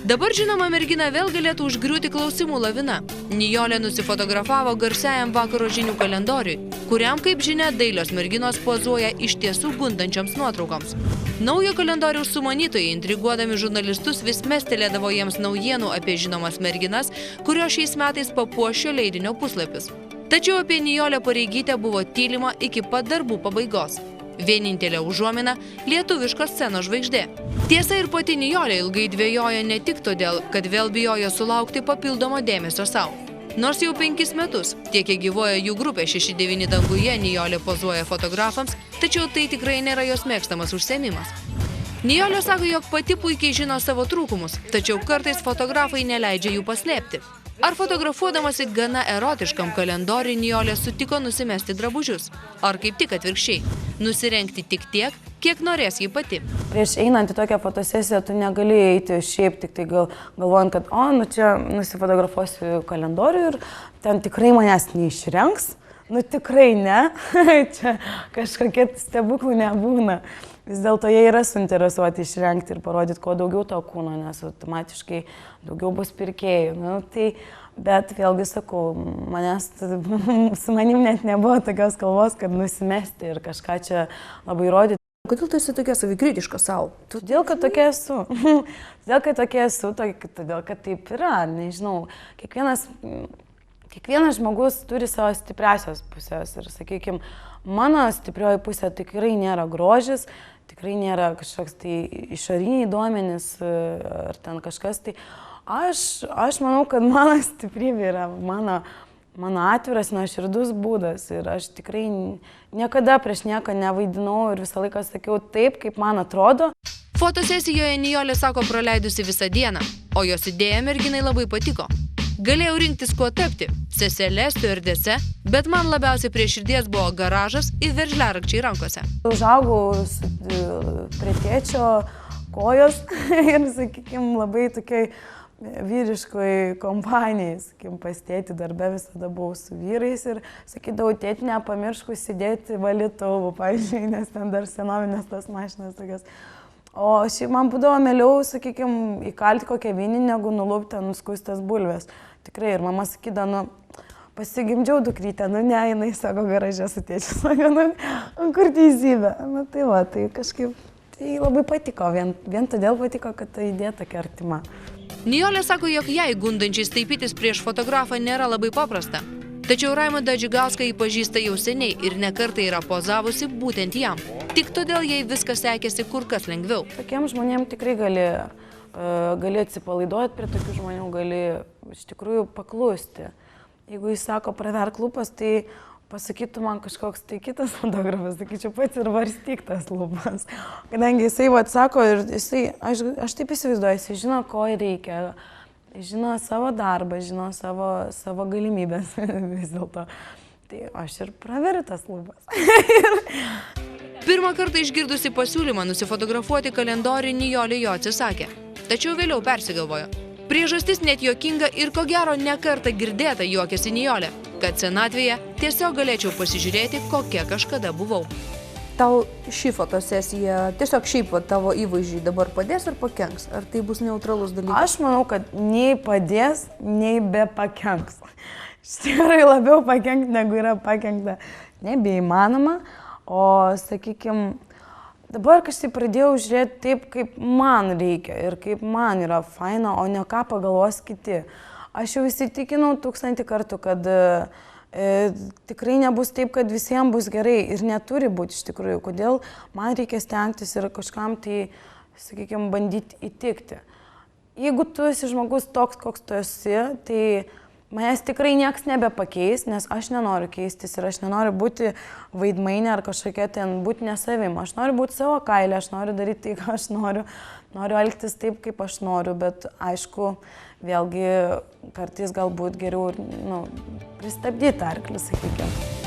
Dabar žinoma mergina vėl galėtų užgriūti klausimų lavina. Nijolė nusifotografavo garsiajam vakaro žinių kalendoriui, kuriam, kaip žinia, dailios merginos pozuoja iš tiesų gundančioms nuotraukoms. Naujo kalendoriaus sumanytojai, intriguodami žurnalistus, vis mestelėdavo jiems naujienų apie žinomas merginas, kurios šiais metais papuošio leidinio puslapius. Tačiau apie Nijolę Pareigytę buvo tylima iki pat darbų pabaigos. Vienintelė užuomina – lietuviškos scenos žvaigždė. Tiesa, ir pati Nijolė ilgai dvejojo ne tik todėl, kad vėl bijojo sulaukti papildomo dėmesio savo. Nors jau 5 metus, tiek kiek gyvuoja jų grupė 6-9 danguje, Nijolė pozuoja fotografams, tačiau tai tikrai nėra jos mėgstamas užsiėmimas. Nijolė sako, jog pati puikiai žino savo trūkumus, tačiau kartais fotografai neleidžia jų paslėpti. Ar fotografuodamasi gana erotiškam kalendoriui Nijolė sutiko nusimesti drabužius? Ar kaip tik atvirkščiai? Nusirengti tik tiek, kiek norės ji pati. Prieš einant į tokią fotosesiją, tu negali eiti šiaip, tik tai galvojant, kad čia nusifotografuosiu kalendorių ir ten tikrai manęs neišrengs. Tikrai ne, čia kažkokie stebuklų nebūna. Vis dėlto jie yra suinteresuoti išrengti ir parodyti kuo daugiau to kūno, nes automatiškai daugiau bus pirkėjų. Bet vėlgi sakau, su manim net nebuvo tokios kalbos, kad nusimesti ir kažką čia labai rodyti. Kodėl tu esi tokia savikritiška savo? Todėl, kad tokia esu. Todėl, kad taip yra. Nežinau, kiekvienas žmogus turi savo stipriasios pusės ir, sakykime, mano stiprioji pusė tikrai nėra grožis, tikrai nėra kažkoks tai išoriniai duomenys ar ten kažkas tai. Aš manau, kad mano stiprybė yra mano atviras, nuoširdus būdas ir aš tikrai niekada prieš nieką nevaidinau ir visą laiką sakiau taip, kaip man atrodo. Fotosesijoje Nijolė sako praleidusi visą dieną, o jos idėja merginai labai patiko. Galėjau rinktis kuo tapti – seselė, stiuardese, bet man labiausiai prie širdies buvo garažas ir veržliarakčiai rankose. Užaugau prie tėčio kojos ir, sakykime, labai tokiai vyriškoj kompanijai, sakykime, pas tėtį darbe visada buvau su vyrais ir sakydavau, tėtį nepamiršk užsidėti valytuvų, pavyzdžiui, nes ten dar senovinės tas mašinas tokios. O šiaip man būdavo mieliau, sakykime, įkalti kokią vinį, negu nulupti nuskustas bulves. Tikrai, ir mama sakydavo, pasigimdžiau dukrytę, ne, jinai sako garaže su tėčiu, sako, kur teisybė. Tai kažkaip, tai labai patiko, vien todėl patiko, kad ta idėja tokia artima. Nijolė sako, jog jai gundančiai staipytis prieš fotografą nėra labai paprasta. Tačiau Raimondą Džigauską jį pažįsta jau seniai ir nekartą yra pozavusi būtent jam. Tik todėl jai viskas sekėsi kur kas lengviau. Tokiems žmonėms tikrai gali atsipalaiduoti, prie tokių žmonių gali iš tikrųjų paklusti. Jeigu jis sako praverk lūpas, tai pasakytų man kažkoks tai kitas fotografas, sakyčiau, pats ir varstyk tas lūpas. Kadangi jisai atsako ir aš taip įsivaizduoju, jisai žino, ko reikia, žino savo darbą, žino savo galimybės vis dėlto. Tai aš ir praveriu tas lūpas. Pirmą kartą išgirdusi pasiūlymą nusifotografuoti kalendorių, Nijolė jo atsisakė. Tačiau vėliau persigalvojo. Priežastis net juokinga ir ko gero ne kartą girdėta juokėsi Nijolė, kad senatvėje tiesiog galėčiau pasižiūrėti, kokia kažkada buvau. Tau ši fotosesija, tiesiog šiaip tavo įvaizdžiai dabar padės ar pakenks? Ar tai bus neutralus dalykas? Aš manau, kad nei padės, nei be pakenks. Tikrai labiau pakenkti, negu yra pakenkta. Nebeįmanoma, o, sakykime, dabar kažkaip pradėjau žiūrėti taip, kaip man reikia ir kaip man yra faina, o ne ką pagalvos kiti. Aš jau įsitikinau 1000 kartų, kad tikrai nebus taip, kad visiems bus gerai ir neturi būti iš tikrųjų. Kodėl man reikia stengtis ir kažkam tai, sakykime, bandyti įtikti. Jeigu tu esi žmogus toks, koks tu esi, tai manęs tikrai nieks nebepakeis, nes aš nenoriu keistis ir aš nenoriu būti vaidmainė ar kažkokia ten būti nesavim. Aš noriu būti savo kailį, aš noriu daryti tai, ką aš noriu elgtis taip, kaip aš noriu, bet aišku, vėlgi kartais galbūt geriau pristabdyti arklį, sakykime.